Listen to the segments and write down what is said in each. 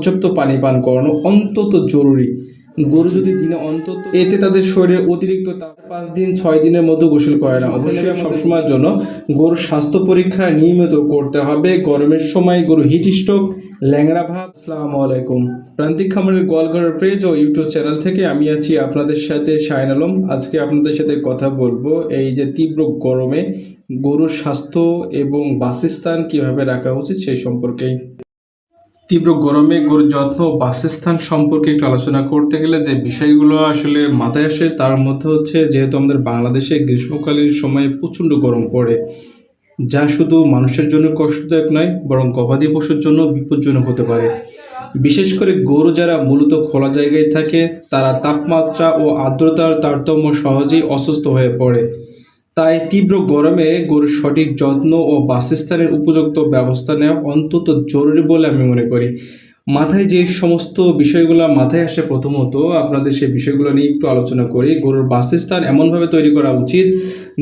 পর্যাপ্ত পানি পান করানো অন্তত জরুরি। গরু যদি দিনে অন্তত এতে তাদের শরীরের অতিরিক্ত 5 দিন 6 দিনের মধ্যে গোসল করে না। অবশ্যই সবসময়ের জন্য গরুর স্বাস্থ্য পরীক্ষা নিয়মিত করতে হবে। গরমের সময় গরু হিট স্ট্রোক, ল্যাংড়া ভাব। আসসালামু আলাইকুম, প্রান্তিক খামারের গোয়ালঘরের পেজ ও ইউটিউব চ্যানেল থেকে আমি আছি আপনাদের সাথে শাহিন আলম। আজকে আপনাদের সাথে কথা বলবো এই যে তীব্র গরমে গরুর স্বাস্থ্য এবং বাসস্থান কিভাবে রাখা উচিত সেই সম্পর্কেই। তীব্র গরমে গরুর যত্ন ও বাসস্থান সম্পর্কে একটু আলোচনা করতে গেলে যে বিষয়গুলো আসলে মাথায় আসে তার মধ্যে হচ্ছে, যেহেতু আমাদের বাংলাদেশে গ্রীষ্মকালীন সময়ে প্রচণ্ড গরম পড়ে, যা শুধু মানুষের জন্য কষ্টদায়ক নয় বরং গবাদি পশুর জন্য বিপজ্জনক হতে পারে। বিশেষ করে গরু যারা মূলত খোলা জায়গায় থাকে তারা তাপমাত্রা ও আর্দ্রতার তারতম্য সহজেই অসুস্থ হয়ে পড়ে। তাই তীব্র গরমে গরুর সঠিক যত্ন ও বাসস্থানের উপযুক্ত ব্যবস্থা নেওয়া অত্যন্ত জরুরি বলে আমি মনে করি। মাথায় যে সমস্ত বিষয়গুলো মাথায় আসে, প্রথমত আপনাদের সেই বিষয়গুলো নিয়ে একটু আলোচনা করি। গরুর বাসস্থান এমনভাবে তৈরি করা উচিত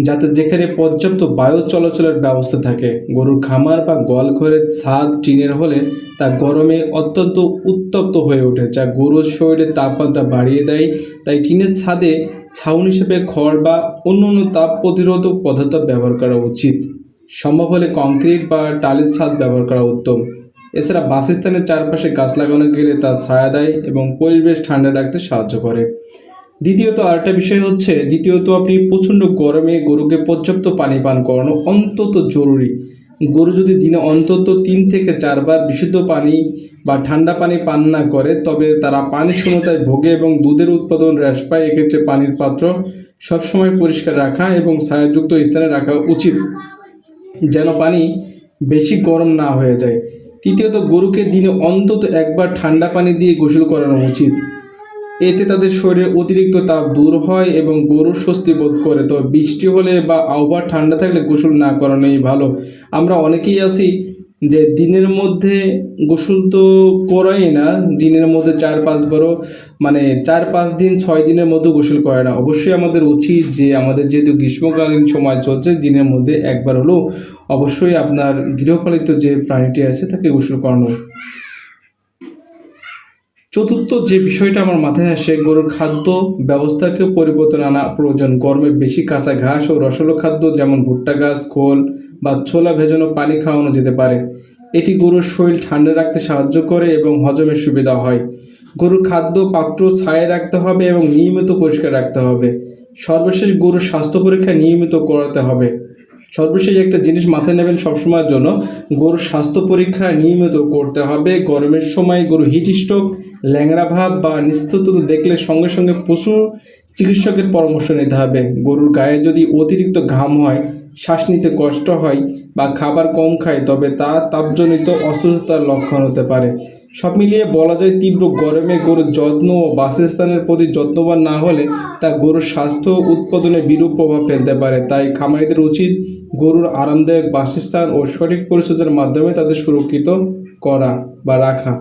যাতে যেখানে পর্যাপ্ত বায়ু চলাচলের ব্যবস্থা থাকে। গরুর খামার বা গোয়ালঘরের ছাদ টিনের হলে তা গরমে অত্যন্ত উত্তপ্ত হয়ে ওঠে, যা গরুর শরীরের তাপমাত্রা বাড়িয়ে দেয়। তাই টিনের ছাদে ছাউনি হিসেবে খড় বা অন্যান্য তাপ প্রতিরোধক পদার্থ ব্যবহার করা উচিত। সম্ভব হলে কংক্রিট বা টালির ছাদ ব্যবহার করা উত্তম। এছাড়া বাসস্থানের চারপাশে গাছ লাগানো গেলে তা ছায়া দেয় এবং পরিবেশ ঠান্ডা রাখতে সাহায্য করে। দ্বিতীয়ত আপনি প্রচণ্ড গরমে গরুকে পর্যাপ্ত পানি পান করানো অন্তত জরুরি। গরু যদি দিনে অন্তত 3 থেকে 4 বার বিশুদ্ধ পানি বা ঠান্ডা পানি পান না করে তবে তারা পানির শূন্যতায় ভোগে এবং দুধের উৎপাদন হ্রাস পায়। এক্ষেত্রে পানির পাত্র সবসময় পরিষ্কার রাখা এবং ছায়াযুক্ত স্থানে রাখা উচিত, যেন পানি বেশি গরম না হয়ে যায়। তৃতীয়ত, গরুকে দিনে অন্তত একবার ঠান্ডা পানি দিয়ে গোসল করানো উচিত। এতে তাদের শরীরের অতিরিক্ত তাপ দূর হয় এবং গরুর স্বস্তি বোধ করে। তবে বৃষ্টি হলে বা আবহাওয়া ঠান্ডা থাকলে গোসল না করানোই ভালো। আমরা অনেকেই আছি যে দিনের মধ্যে গোসল তো করাই না, দিনের মধ্যে 4-5 বারও 4-5 দিন 6 দিনের মধ্যে গোসল করে না। অবশ্যই আমাদের উচিত যে আমাদের যেহেতু গ্রীষ্মকালীন সময় চলছে, দিনের মধ্যে একবার হলেও অবশ্যই আপনার গৃহপালিত যে প্রাণীটি আছে তাকে গোসল করানো। চতুর্থ যে বিষয়টা আমার মাথায় আসে, গরুর খাদ্য ব্যবস্থাকে পরিবর্তন আনা প্রয়োজন। গরমে বেশি কাঁচা ঘাস ও রসালো খাদ্য যেমন ভুট্টা গাছ, খোল বা ছোলা ভেজানো পানি খাওয়ানো যেতে পারে। এটি গরুর শরীর ঠান্ডা রাখতে সাহায্য করে এবং হজমের সুবিধা হয়। গরুর খাদ্য পাত্র ছায়ায় রাখতে হবে এবং নিয়মিত পরিষ্কার রাখতে হবে। সর্বশেষ, গরুর স্বাস্থ্য পরীক্ষা নিয়মিত করাতে হবে। সর্বশেষ একটা জিনিস মাথায় নেবেন সবসময়ের জন্য, গরুর স্বাস্থ্য পরীক্ষা নিয়মিত করতে হবে। গরমের সময় গরু হিট স্ট্রোক, ল্যাংড়া ভাব বা নিস্তেজতা দেখলে সঙ্গে সঙ্গে পশু চিকিৎসকের পরামর্শ নিতে হবে। গরুর গায়ে যদি অতিরিক্ত ঘাম হয়, শ্বাস নিতে কষ্ট হয় বা খাবার কম খায় তবে তা তাপজনিত অসুস্থতার লক্ষণ হতে পারে। সব মিলিয়ে বলা যায়, তীব্র গরমে গরুর যত্ন ও বাসস্থানের প্রতি যত্নবান না হলে তা গরুর স্বাস্থ্য উৎপাদনে বিরূপ প্রভাব ফেলতে পারে। তাই খামারিদের উচিত গরুর আরামদায়ক বাসস্থান ও সঠিক পরিচর্যার মাধ্যমে তাদের সুরক্ষিত করা বা রাখা।